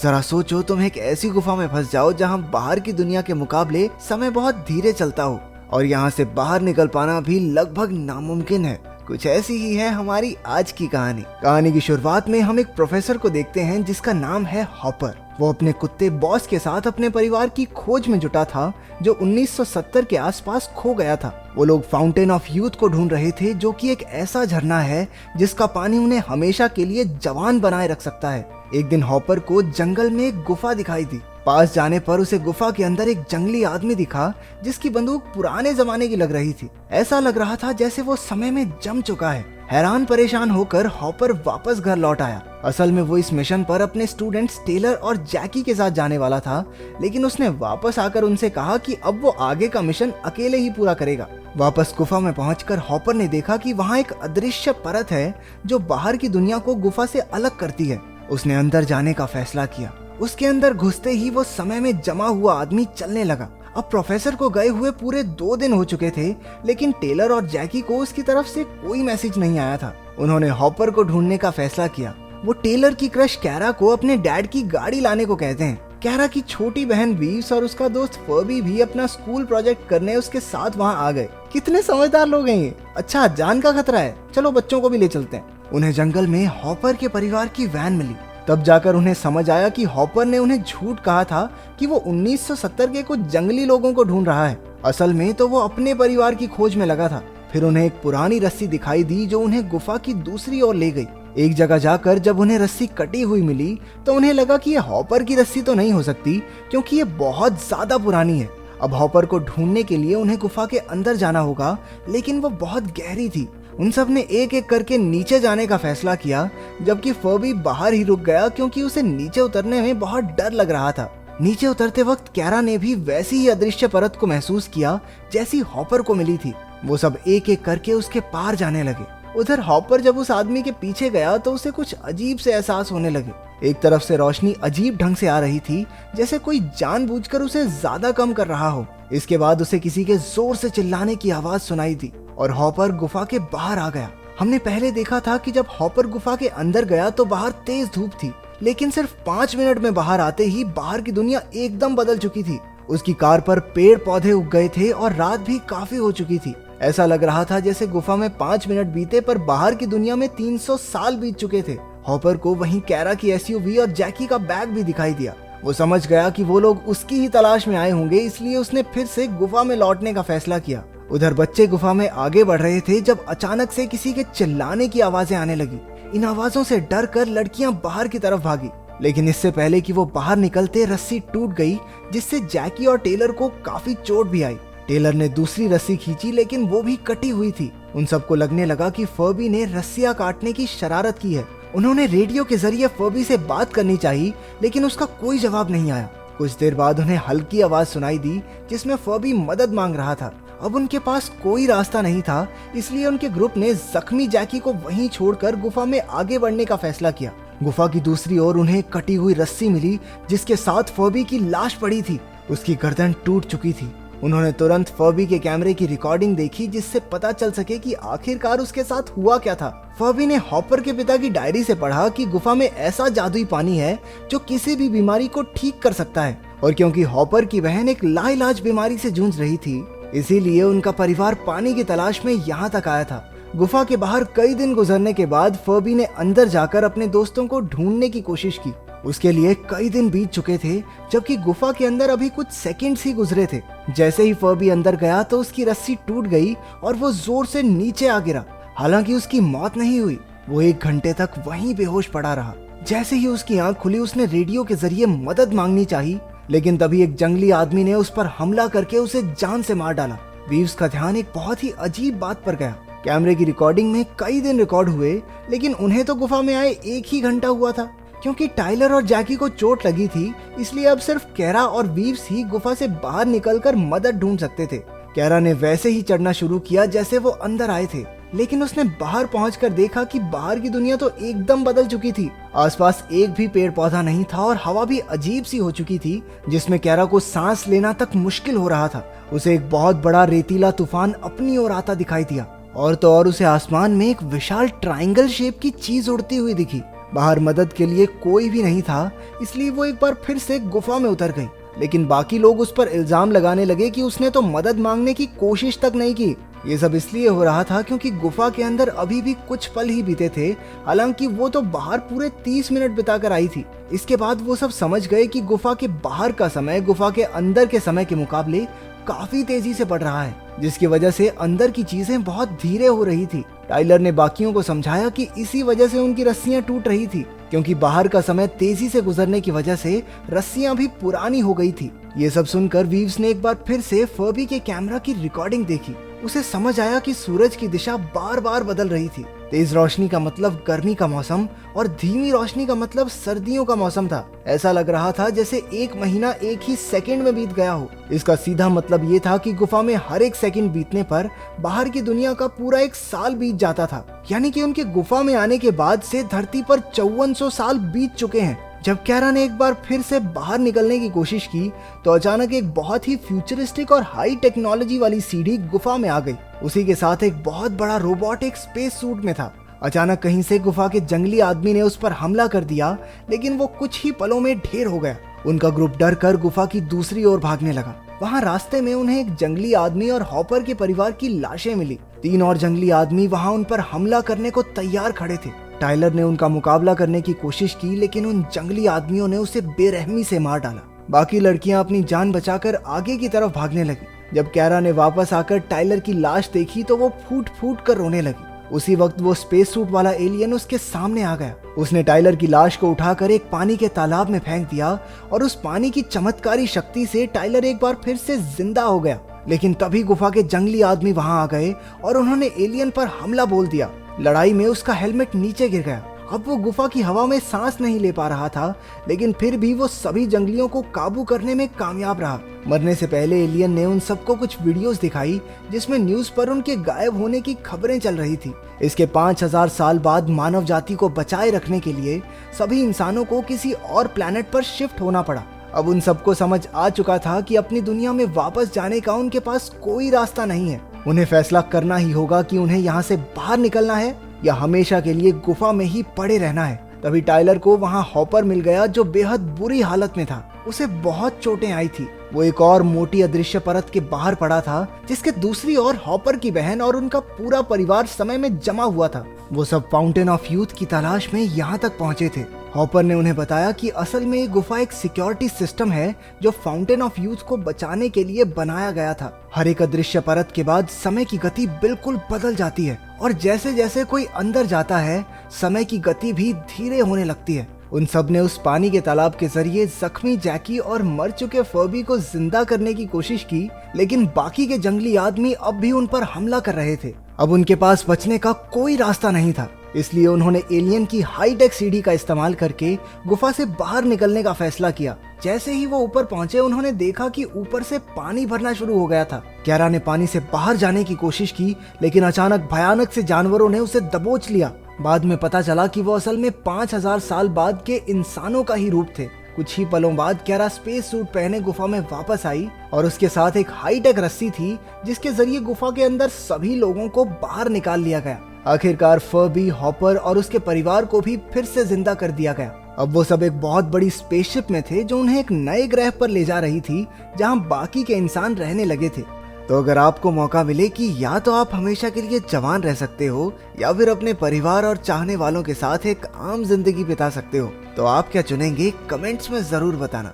जरा सोचो, तुम एक ऐसी गुफा में फंस जाओ जहाँ बाहर की दुनिया के मुकाबले समय बहुत धीरे चलता हो और यहाँ से बाहर निकल पाना भी लगभग नामुमकिन है। कुछ ऐसी ही है हमारी आज की कहानी की शुरुआत में हम एक प्रोफेसर को देखते हैं जिसका नाम है हॉपर। वो अपने कुत्ते बॉस के साथ अपने परिवार की खोज में जुटा था जो 1970 के आसपास खो गया था। वो लोग फाउंटेन ऑफ यूथ को ढूंढ रहे थे जो कि एक ऐसा झरना है जिसका पानी उन्हें हमेशा के लिए जवान बनाए रख सकता है। एक दिन हॉपर को जंगल में एक गुफा दिखाई दी। पास जाने पर उसे गुफा के अंदर एक जंगली आदमी दिखा जिसकी बंदूक पुराने जमाने की लग रही थी। ऐसा लग रहा था जैसे वो समय में जम चुका है। हैरान परेशान होकर हॉपर वापस घर लौट आया। असल में वो इस मिशन पर अपने स्टूडेंट्स टेलर और जैकी के साथ जाने वाला था, लेकिन उसने वापस आकर उनसे कहा कि अब वो आगे का मिशन अकेले ही पूरा करेगा। वापस गुफा में पहुंचकर हॉपर ने देखा कि वहाँ एक अदृश्य परत है जो बाहर की दुनिया को गुफा से अलग करती है। उसने अंदर जाने का फैसला किया। उसके अंदर घुसते ही वो समय में जमा हुआ आदमी चलने लगा। अब प्रोफेसर को गए हुए पूरे 2 दिन हो चुके थे, लेकिन टेलर और जैकी को उसकी तरफ से कोई मैसेज नहीं आया था। उन्होंने हॉपर को ढूंढने का फैसला किया। वो टेलर की क्रश कैरा को अपने डैड की गाड़ी लाने को कहते हैं। कैरा की छोटी बहन वीव्स और उसका दोस्त फर्बी भी अपना स्कूल प्रोजेक्ट करने उसके साथ वहाँ आ गए। कितने समझदार लोग हैं ये। अच्छा, जान का खतरा है, चलो बच्चों को भी ले चलते हैं। उन्हें जंगल में हॉपर के परिवार की वैन मिली। तब जाकर उन्हें समझ आया कि हॉपर ने उन्हें झूठ कहा था कि वो 1970 के कुछ जंगली लोगों को ढूंढ रहा है। असल में तो वो अपने परिवार की खोज में लगा था। फिर उन्हें एक पुरानी रस्सी दिखाई दी जो उन्हें गुफा की दूसरी ओर ले गई। एक जगह जाकर जब उन्हें रस्सी कटी हुई मिली तो उन्हें लगा कि ये हॉपर की रस्सी तो नहीं हो सकती क्योंकि ये बहुत ज्यादा पुरानी है। अब हॉपर को ढूंढने के लिए उन्हें गुफा के अंदर जाना होगा, लेकिन वो बहुत गहरी थी। उन सब ने एक एक करके नीचे जाने का फैसला किया, जबकि फर्बी बाहर ही रुक गया क्योंकि उसे नीचे उतरने में बहुत डर लग रहा था। नीचे उतरते वक्त कैरा ने भी वैसी ही अदृश्य परत को महसूस किया जैसी हॉपर को मिली थी। वो सब एक एक करके उसके पार जाने लगे। उधर हॉपर जब उस आदमी के पीछे गया तो उसे कुछ अजीब से एहसास होने लगे। एक तरफ से रोशनी अजीब ढंग से आ रही थी, जैसे कोई जानबूझकर उसे ज्यादा कम कर रहा हो। इसके बाद उसे किसी के जोर से चिल्लाने की आवाज सुनाई दी और हॉपर गुफा के बाहर आ गया। हमने पहले देखा था कि जब हॉपर गुफा के अंदर गया तो बाहर तेज धूप थी, लेकिन सिर्फ 5 मिनट में बाहर आते ही बाहर की दुनिया एकदम बदल चुकी थी। उसकी कार पर पेड़ पौधे उग गए थे और रात भी काफी हो चुकी थी। ऐसा लग रहा था जैसे गुफा में 5 मिनट बीते पर बाहर की दुनिया में 300 साल बीत चुके थे। हॉपर को वहीं कैरा की एसयूवी और जैकी का बैग भी दिखाई दिया। वो समझ गया कि वो लोग उसकी ही तलाश में आए होंगे, इसलिए उसने फिर से गुफा में लौटने का फैसला किया। उधर बच्चे गुफा में आगे बढ़ रहे थे जब अचानक से किसी के चिल्लाने की आवाजें आने लगी। इन आवाजों से डर कर लड़कियां बाहर की तरफ भागी, लेकिन इससे पहले कि वो बाहर निकलते रस्सी टूट गई, जिससे जैकी और टेलर को काफी चोट भी आई। टेलर ने दूसरी रस्सी खींची, लेकिन वो भी कटी हुई थी। उन सबको लगने लगा कि फर्बी ने रस्सियां काटने की शरारत की है। उन्होंने रेडियो के जरिए फर्बी से बात करनी चाहिए, लेकिन उसका कोई जवाब नहीं आया। कुछ देर बाद उन्हें हल्की आवाज सुनाई दी जिसमें फर्बी मदद मांग रहा था। अब उनके पास कोई रास्ता नहीं था, इसलिए उनके ग्रुप ने जख्मी जैकी को वहीं छोड़कर गुफा में आगे बढ़ने का फैसला किया। गुफा की दूसरी ओर उन्हें कटी हुई रस्सी मिली जिसके साथ फर्बी की लाश पड़ी थी। उसकी गर्दन टूट चुकी थी। उन्होंने तुरंत फर्बी के कैमरे की रिकॉर्डिंग देखी जिससे पता चल सके कि आखिरकार उसके साथ हुआ क्या था। फर्बी ने हॉपर के पिता की डायरी से पढ़ा कि गुफा में ऐसा जादुई पानी है जो किसी भी बीमारी को ठीक कर सकता है, और क्योंकि हॉपर की बहन एक लाइलाज बीमारी से जूझ रही थी, इसीलिए उनका परिवार पानी की तलाश में यहाँ तक आया था। गुफा के बाहर कई दिन गुजरने के बाद फर्बी ने अंदर जाकर अपने दोस्तों को ढूंढने की कोशिश की। उसके लिए कई दिन बीत चुके थे, जबकि गुफा के अंदर अभी कुछ सेकंड्स ही गुजरे थे। जैसे ही फर्बी अंदर गया तो उसकी रस्सी टूट गई और वो जोर से नीचे आ गिरा। हालांकि उसकी मौत नहीं हुई, वो 1 घंटे तक वहीं बेहोश पड़ा रहा। जैसे ही उसकी आंख खुली उसने रेडियो के जरिए मदद मांगनी चाहिए, लेकिन तभी एक जंगली आदमी ने उस पर हमला करके उसे जान से मार डाला। वीव्स का ध्यान एक बहुत ही अजीब बात पर गया। कैमरे की रिकॉर्डिंग में कई दिन रिकॉर्ड हुए, लेकिन उन्हें तो गुफा में आए 1 ही घंटा हुआ था। क्योंकि टाइलर और जैकी को चोट लगी थी, इसलिए अब सिर्फ कैरा और वीव्स ही गुफा से बाहर निकलकर मदद ढूंढ सकते थे। कैरा ने वैसे ही चढ़ना शुरू किया जैसे वो अंदर आए थे, लेकिन उसने बाहर पहुंचकर देखा कि बाहर की दुनिया तो एकदम बदल चुकी थी। आसपास एक भी पेड़ पौधा नहीं था और हवा भी अजीब सी हो चुकी थी, जिसमें कैरा को सांस लेना तक मुश्किल हो रहा था। उसे एक बहुत बड़ा रेतीला तूफान अपनी ओर आता दिखाई दिया, और तो और उसे आसमान में एक विशाल ट्रायंगल शेप की चीज उड़ती हुई दिखी। बाहर मदद के लिए कोई भी नहीं था, इसलिए वो एक बार फिर से गुफा में उतर गई। लेकिन बाकी लोग उस पर इल्जाम लगाने लगे कि उसने तो मदद मांगने की कोशिश तक नहीं की। ये सब इसलिए हो रहा था क्योंकि गुफा के अंदर अभी भी कुछ पल ही बीते थे, हालांकि वो तो बाहर पूरे 30 मिनट बिताकर आई थी। इसके बाद वो सब समझ गए कि गुफा के बाहर का समय गुफा के अंदर के समय के मुकाबले काफी तेजी से बढ़ रहा है, जिसकी वजह से अंदर की चीजें बहुत धीरे हो रही थी। टाइलर ने बाकियों को समझाया कि इसी वजह से उनकी रस्सियां टूट रही थी, क्योंकि बाहर का समय तेजी से गुजरने की वजह से रस्सियां भी पुरानी हो गई थी। ये सब सुनकर वीव्स ने एक बार फिर से फर्बी के कैमरा की रिकॉर्डिंग देखी। उसे समझ आया कि सूरज की दिशा बार बार बदल रही थी। तेज रोशनी का मतलब गर्मी का मौसम और धीमी रोशनी का मतलब सर्दियों का मौसम था। ऐसा लग रहा था जैसे एक महीना एक ही सेकंड में बीत गया हो। इसका सीधा मतलब ये था कि गुफा में हर एक सेकंड बीतने पर बाहर की दुनिया का पूरा एक साल बीत जाता था। यानी कि उनके गुफा में आने के बाद से धरती पर 5400 साल बीत चुके हैं। जब कैरा ने एक बार फिर से बाहर निकलने की कोशिश की तो अचानक एक बहुत ही फ्यूचरिस्टिक और हाई टेक्नोलॉजी वाली सीढ़ी गुफा में आ गई। उसी के साथ एक बहुत बड़ा रोबोट एक स्पेस सूट में था। अचानक कहीं से गुफा के जंगली आदमी ने उस पर हमला कर दिया, लेकिन वो कुछ ही पलों में ढेर हो गया। उनका ग्रुप डर कर गुफा की दूसरी ओर भागने लगा। वहाँ रास्ते में उन्हें एक जंगली आदमी और हॉपर के परिवार की लाशें मिली। 3 और जंगली आदमी वहाँ उन पर हमला करने को तैयार खड़े थे। टाइलर ने उनका मुकाबला करने की कोशिश की, लेकिन उन जंगली आदमियों ने उसे बेरहमी से मार डाला। बाकी लड़कियां अपनी जान बचाकर आगे की तरफ भागने लगी। जब कैरा ने वापस आकर टाइलर की लाश देखी तो वो फूट फूट कर रोने लगी। उसी वक्त वो स्पेस सूट वाला एलियन उसके सामने आ गया। उसने टाइलर की लाश को उठाकर एक पानी के तालाब में फेंक दिया और उस पानी की चमत्कारी शक्ति से टाइलर एक बार फिर से जिंदा हो गया। लेकिन तभी गुफा के जंगली आदमी वहां आ गए और उन्होंने एलियन पर हमला बोल दिया। लड़ाई में उसका हेलमेट नीचे गिर गया। अब वो गुफा की हवा में सांस नहीं ले पा रहा था, लेकिन फिर भी वो सभी जंगलियों को काबू करने में कामयाब रहा। मरने से पहले एलियन ने उन सबको कुछ वीडियोस दिखाई जिसमें न्यूज़ पर उनके गायब होने की खबरें चल रही थी। इसके 5000 साल बाद मानव जाति को बचाए रखने के लिए सभी इंसानों को किसी और प्लैनेट पर शिफ्ट होना पड़ा। अब उन सबको समझ आ चुका था कि अपनी दुनिया में वापस जाने का उनके पास कोई रास्ता नहीं है। उन्हें फैसला करना ही होगा कि उन्हें यहाँ से बाहर निकलना है या हमेशा के लिए गुफा में ही पड़े रहना है। तभी टाइलर को वहाँ हॉपर मिल गया जो बेहद बुरी हालत में था। उसे बहुत चोटें आई थी। वो एक और मोटी अदृश्य परत के बाहर पड़ा था, जिसके दूसरी ओर हॉपर की बहन और उनका पूरा परिवार समय में जमा हुआ था। वो सब फाउंटेन ऑफ यूथ की तलाश में यहाँ तक पहुँचे थे। हॉपर ने उन्हें बताया कि असल में ये गुफा एक सिक्योरिटी सिस्टम है जो फाउंटेन ऑफ यूथ को बचाने के लिए बनाया गया था। हर एक अदृश्य परत के बाद समय की गति बिल्कुल बदल जाती है और जैसे जैसे कोई अंदर जाता है समय की गति भी धीरे होने लगती है। उन सब ने उस पानी के तालाब के जरिए जख्मी जैकी और मर चुके फर्बी को जिंदा करने की कोशिश की, लेकिन बाकी के जंगली आदमी अब भी उन पर हमला कर रहे थे। अब उनके पास बचने का कोई रास्ता नहीं था, इसलिए उन्होंने एलियन की हाईटेक सीढ़ी का इस्तेमाल करके गुफा से बाहर निकलने का फैसला किया। जैसे ही वो ऊपर पहुंचे उन्होंने देखा कि ऊपर से पानी भरना शुरू हो गया था। कैरा ने पानी से बाहर जाने की कोशिश की, लेकिन अचानक भयानक से जानवरों ने उसे दबोच लिया। बाद में पता चला कि वो असल में 5000 साल बाद के इंसानों का ही रूप थे। कुछ ही पलों बाद कैरा स्पेस सूट पहने गुफा में वापस आई और उसके साथ एक हाईटेक रस्सी थी जिसके जरिए गुफा के अंदर सभी लोगों को बाहर निकाल लिया गया। आखिरकार फर्बी, हॉपर और उसके परिवार को भी फिर से जिंदा कर दिया गया। अब वो सब एक बहुत बड़ी स्पेसशिप में थे जो उन्हें एक नए ग्रह पर ले जा रही थी जहां बाकी के इंसान रहने लगे थे। तो अगर आपको मौका मिले कि या तो आप हमेशा के लिए जवान रह सकते हो या फिर अपने परिवार और चाहने वालों के साथ एक आम जिंदगी बिता सकते हो, तो आप क्या चुनेंगे? कमेंट्स में जरूर बताना।